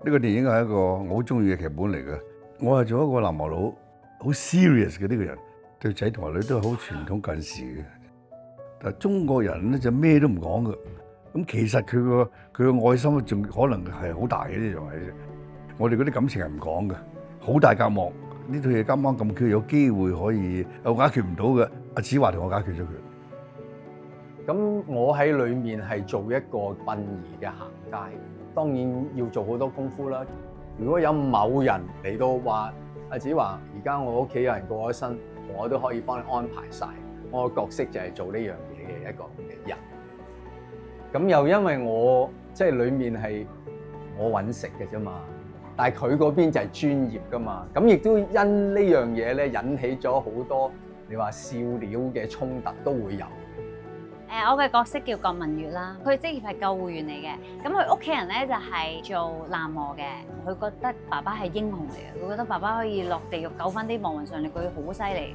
呢個電影係一個我好中意嘅劇本嚟嘅。我係做一個南無佬，好 serious 嘅呢個人，對仔同埋女都係好傳統近視嘅。但係中國人咧就咩都唔講嘅。咁其實佢個愛心仲可能係好大嘅呢樣嘢。我哋嗰啲感情係唔講嘅，好大隔膜。呢套嘢啱啱咁，佢有機會可以我解決唔到嘅，阿子華同我解決咗佢。咁我喺裏面係做一個殯儀嘅行街，當然要做好多功夫啦。如果有某人嚟到話阿子華，而家我屋企有人過咗身，我都可以幫你安排晒。我個角色就係做呢樣嘢嘅一個嘅人。咁又因為我即係裏面係我揾食嘅啫嘛。但係佢嗰邊就係專業㗎嘛，咁亦都因呢樣嘢咧引起咗好多你話笑料嘅衝突都會有。我嘅角色叫郭文月啦，佢職業係救護員嚟嘅，咁佢屋企人咧就係做喃嘸嘅，佢覺得爸爸係英雄嚟嘅，佢覺得爸爸可以落地獄救翻啲亡魂上嚟，佢好犀利，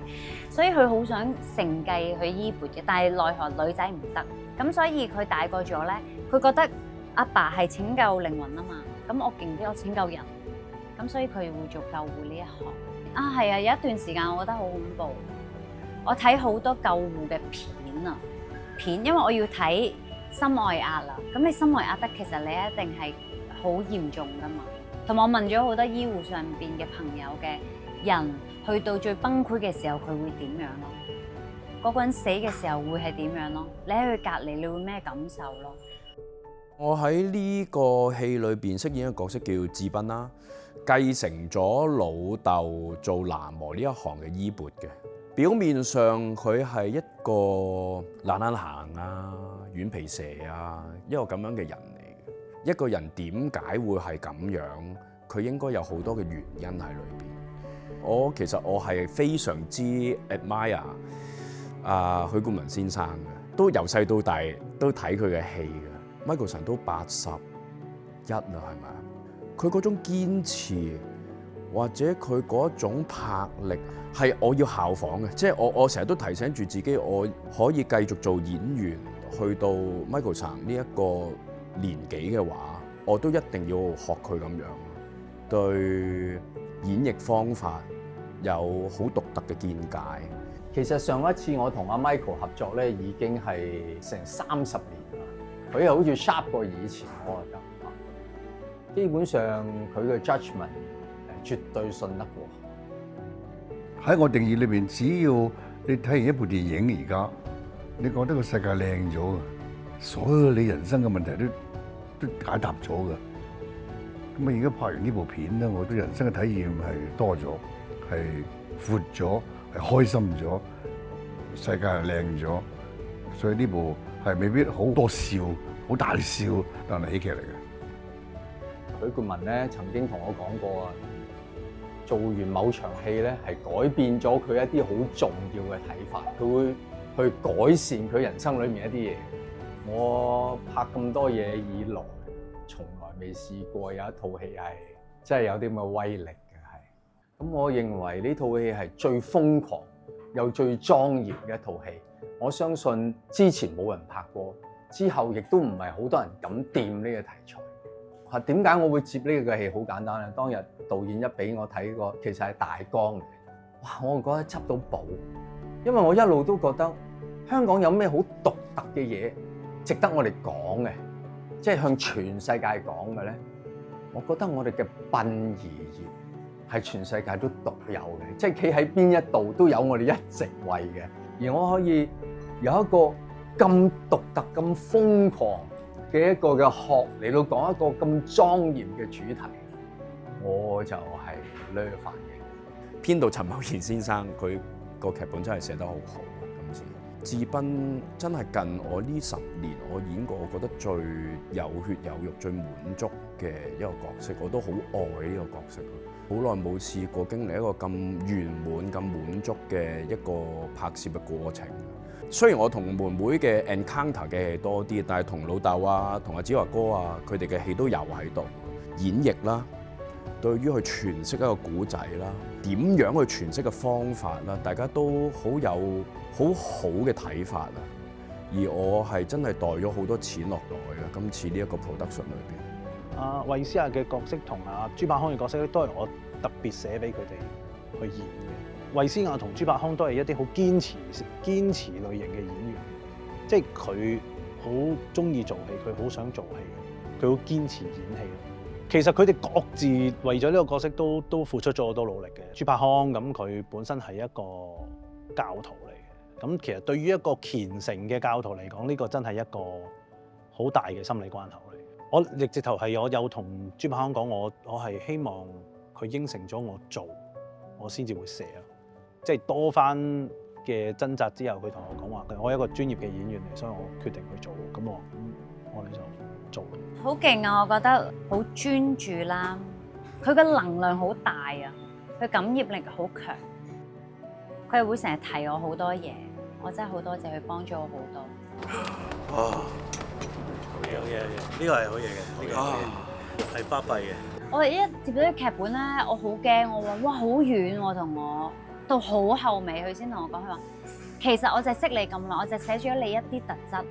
所以佢好想承繼佢衣缽嘅，但係奈何女仔唔得，咁所以佢大個咗咧，佢覺得阿爸係拯救靈魂啊嘛，咁我勁啲，我拯救人。咁所以佢會做救護呢一行啊，係啊，有一段時間我覺得好恐怖，我睇好多救護嘅片，因為我要睇心外壓啦。咁你心外壓得，其實你一定係好嚴重噶嘛。同埋我問咗好多醫護上邊嘅朋友嘅人，去到最崩潰嘅時候，佢會點樣咯？嗰個人死嘅時候會係點樣咯？你喺佢隔離，你會咩感受咯？我喺呢個戲裏邊飾演嘅角色叫志斌啦。繼承咗老豆做喃嘸呢一行嘅衣缽嘅，表面上佢係一個懶懶行啊、軟皮蛇啊，一個咁樣嘅人嚟嘅。一個人點解會係咁樣？佢應該有好多嘅原因喺裏邊。其實我係非常之 admire 許冠文先生嘅，都由細到大都睇佢嘅戲嘅。Michael 神都81啦，係咪啊？佢嗰種堅持，或者佢嗰種魄力，係我要效仿嘅。即係我成日都提醒住自己，我可以繼續做演員，去到 Michael 陳呢一個年紀嘅話，我都一定要學佢咁樣，對演繹方法有好獨特嘅見解。其實上一次我同阿 Michael 合作咧，已經係成30年啦。佢又好似 sharp 過以前，我覺得。基本上佢嘅 judgment 絕對信得過。喺我定義裏邊，只要你睇完一部電影，而家你覺得個世界靚咗嘅，所有你人生嘅問題都解答咗嘅。咁啊，而家拍完呢部片咧，我對人生嘅體驗係多咗，係闊咗，係開心咗，世界係靚咗。所以呢部係未必好多笑、好大笑，但係喜劇嚟嘅。許冠文咧曾經同我講過啊，做完某場戲咧係改變咗佢一啲好重要嘅睇法，佢會去改善佢人生裏面一啲嘢。我拍咁多嘢以來，從來未試過有一套戲係真係有啲咁嘅威力嘅係。咁我認為呢套戲係最瘋狂又最莊嚴嘅一套戲。我相信之前冇人拍過，之後亦都唔係好多人敢掂呢個題材。點解我會接呢個戲？好簡單啦，當日導演一俾我睇過，其實係大綱嚟。哇！我覺得執到寶，因為我一路都覺得香港有咩好獨特嘅嘢值得我哋講嘅，即係向全世界講嘅咧。我覺得我哋嘅殯儀業係全世界都獨有嘅，即係企喺邊一度都有我哋一席位嘅。而我可以有一個咁獨特、咁瘋狂嘅一個嘅學嚟到講一個咁莊嚴嘅主題，我就係呢個反應。編導陳茂賢先生，佢個劇本真係寫得好好。今次志斌真係近我呢10年我演過，我覺得最有血有肉、最滿足嘅一個角色，我都好愛呢個角色。好耐冇試過經歷一個咁圓滿、咁滿足嘅一個拍攝嘅過程。雖然我同妹妹嘅 encounter 嘅戲多啲，但係同老豆啊、同阿子華哥啊，佢哋嘅戲都有喺度。演繹啦，對於去詮釋一個古仔啦，點樣去詮釋嘅方法啦，大家都好有好好嘅睇法啊。而我係真係袋咗好多錢落袋嘅，今次呢一個 production 裏邊。衛詩雅嘅角色同朱柏康嘅角色咧，都係我特別寫俾佢哋去演嘅。衛詩雅同朱柏康都係一啲好堅持類型嘅演員，即係佢好中意做戲，佢好想做戲，佢好堅持演戲。其實佢哋各自為咗呢個角色都付出咗好多努力嘅。朱柏康咁佢本身係一個教徒嚟嘅，咁其實對於一個虔誠嘅教徒嚟講，呢個真係一個好大嘅心理關口嚟。我亦直頭係我有同朱柏康講，我係希望佢應承咗我做，我先至會寫咯。即係多番嘅掙扎之後，佢同我講話，我係一個專業嘅演員嚟，所以我決定去做。咁我哋就做。好勁啊！我覺得好專注啦，佢嘅能量好大啊，佢感染力好強，佢係會成日提我好多嘢，我真係好多謝佢幫咗我好多。好嘢，呢個係好嘢嘅，呢個係巴閉嘅。我哋一接到啲劇本咧，我好驚，我話哇好遠喎，同我到好後尾佢先同我講，佢話其實我就係識你咁耐，我就寫咗你一啲特質。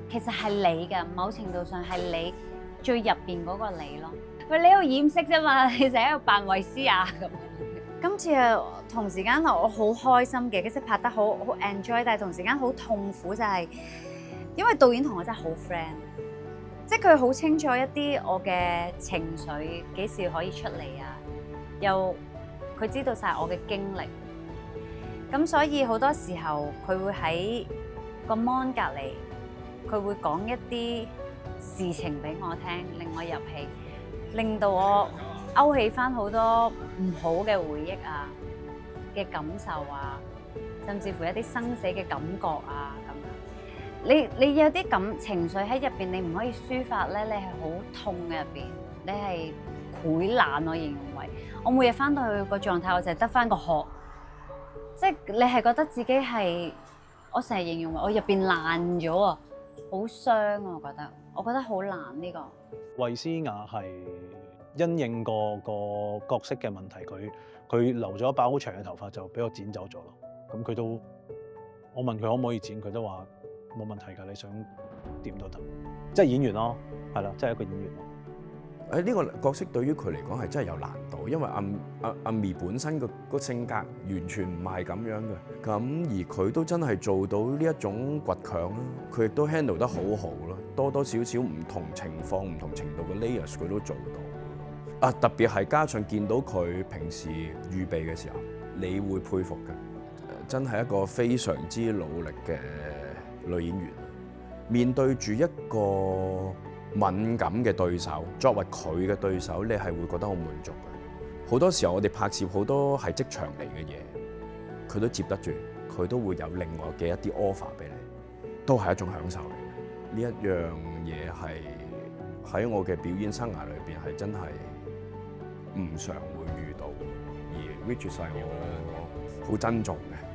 其實係你嘅，某程度上係你最入邊嗰個你咯。喂，你喺度掩飾啫嘛，你就喺度扮衛詩雅咁。今次啊，同時間我好開心嘅，即係拍得好 enjoy， 但係同時間好痛苦就係，因為導演同我真係好 friend， 即係佢好清楚一啲我嘅情緒幾時可以出嚟啊，又佢知道晒我嘅經歷，咁所以好多時候佢會喺個 mon 隔離。佢會講一啲事情俾我聽，令我入戲，令到我勾起翻好多唔好嘅回憶啊嘅感受啊，甚至乎一啲生死嘅感覺啊咁樣。你有啲情緒喺入邊，你唔可以抒發咧，你係好痛嘅入邊，你係潰爛。我形容為，我每日翻到去個狀態，我就係得翻個殼，即係你係覺得自己係，我成日形容為我入邊爛咗啊！好傷啊！我覺得好難呢個。衛詩雅係因應個角色嘅問題，佢留咗一把好長嘅頭髮，就俾我剪走咗咯。咁佢都，我問佢可唔可以剪，佢都話冇問題㗎，你想點都得。即係演員咯，係啦，即係一個演員咯。呢個角色對於佢嚟講係真係有難度，因為阿咪本身個性格完全唔係咁樣嘅，咁而佢都真係做到呢一種倔強啦，佢亦都 handle 得好好啦，多多少少唔同情況、唔同程度嘅 layers 佢都做到。特別係加上見到佢平時預備嘅時候，你會佩服嘅，真係一個非常之努力嘅女演員，面對住一個敏感嘅對手，作為佢嘅對手，你係會覺得好滿足嘅。好多時候我哋拍攝好多係職場嚟嘅嘢，佢都接得住，佢都會有另外嘅一啲 offer 俾你，都係一種享受嚟嘅。呢一樣嘢係喺我嘅表演生涯裏邊係真係唔常會遇到，而 which 係我好珍重嘅。